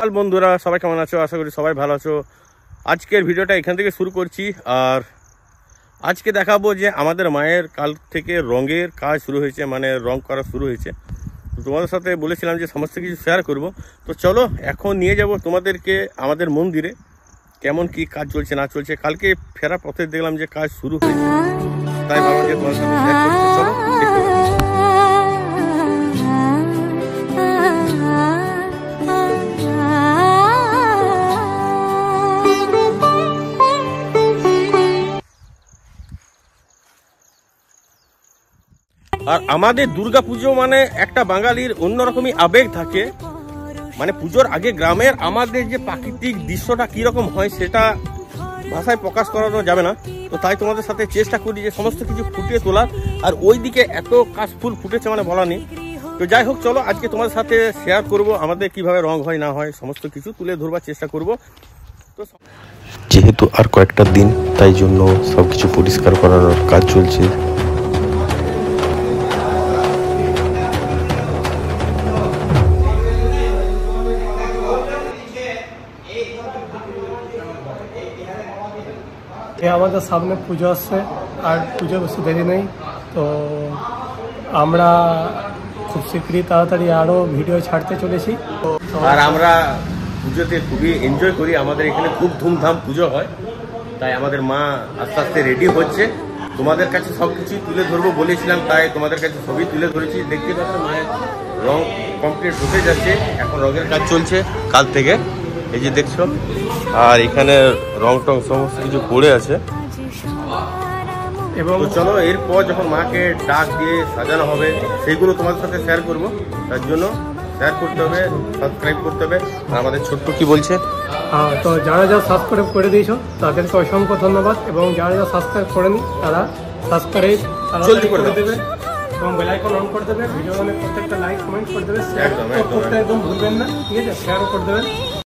সকাল বন্ধুরা, সবাই কেমন আছো? আশা করি সবাই ভালো আছো। আজকের ভিডিওটা এখান থেকে শুরু করছি। আর আজকে দেখাবো যে আমাদের মায়ের কাল থেকে রঙের কাজ শুরু হয়েছে, মানে রং করা শুরু হয়েছে। তো তোমাদের সাথে বলেছিলাম যে সমস্ত কিছু শেয়ার করব। তো চলো এখন নিয়ে যাব তোমাদেরকে আমাদের মন্দিরে, কেমন কি কাজ চলছে না চলছে। কালকে ফেরা পথে দেখলাম যে কাজ শুরু হয়েছে, তাই ভাবলাম যে তোমাদের সাথে শেয়ার করতে। চলো দেখতে পাবো। আর আমাদের দুর্গাপুজো মানে একটা বাঙালির অন্যরকমই আবেগ থাকে। মানে পুজোর আগে গ্রামের আমাদের যে প্রাকৃতিক দৃশ্যটা কিরকম হয় সেটা ভাষায় প্রকাশ করানো যাবে না। তো তাই তোমাদের সাথে চেষ্টা করি যে সমস্ত কিছু ফুটিয়ে তোলার। আর ওইদিকে এত কাশফুল ফুটেছে মানে বলা নেই। তো যাই হোক, চলো আজকে তোমাদের সাথে শেয়ার করব আমাদের কিভাবে রং হয় না হয়, সমস্ত কিছু তুলে ধরবার চেষ্টা করব। তো যেহেতু আর কয়েকটা দিন, তাই জন্য সবকিছু পরিষ্কার করার কাজ চলছে। আমাদের সামনে পুজো আসছে, আর পুজো বেশি দেরি নেই। তো আমরা খুব শীঘ্রই তাড়াতাড়ি আরও ভিডিও ছাড়তে চলেছি। আর আমরা পুজোতে খুবই এনজয় করি, আমাদের এখানে খুব ধুমধাম পুজো হয়। তাই আমাদের মা আস্তে আস্তে রেডি হচ্ছে। তোমাদের কাছে সব কিছুই তুলে ধরবো বলেছিলাম, তাই তোমাদের কাছে সবই তুলে ধরেছি। দেখতে পাচ্ছ মায়ের রং কমপ্লিট হতে যাচ্ছে, এখন রঙের কাজ চলছে কাল থেকে, এই যে দেখছো। আর এখানে রং টং সমস্ত কিছু পড়ে আছে। এবং চলো এরপর যখন মাকে ডাক দিয়ে সাজানো হবে সেইগুলো তোমাদের সাথে শেয়ার করব। তার জন্য শেয়ার করতে হবে, সাবস্ক্রাইব করতে হবে। আর আমাদের ছোট্ট কি বলছে, হ্যাঁ, তো যারা যারা সাবস্ক্রাইব করে দিয়েছো তাদেরকে অসংখ্য ধন্যবাদ। এবং যারা যারা সাবস্ক্রাইব করেনি তারা সাবস্ক্রাইব জলদি করে দেবে এবং বেল আইকন অন করে দেবে। ভিডিও প্রত্যেকটা লাইক কমেন্ট করে দেবে, শেয়ার করতে একদম ভুলবেন না, ঠিক আছে? শেয়ারও করে দেবেন।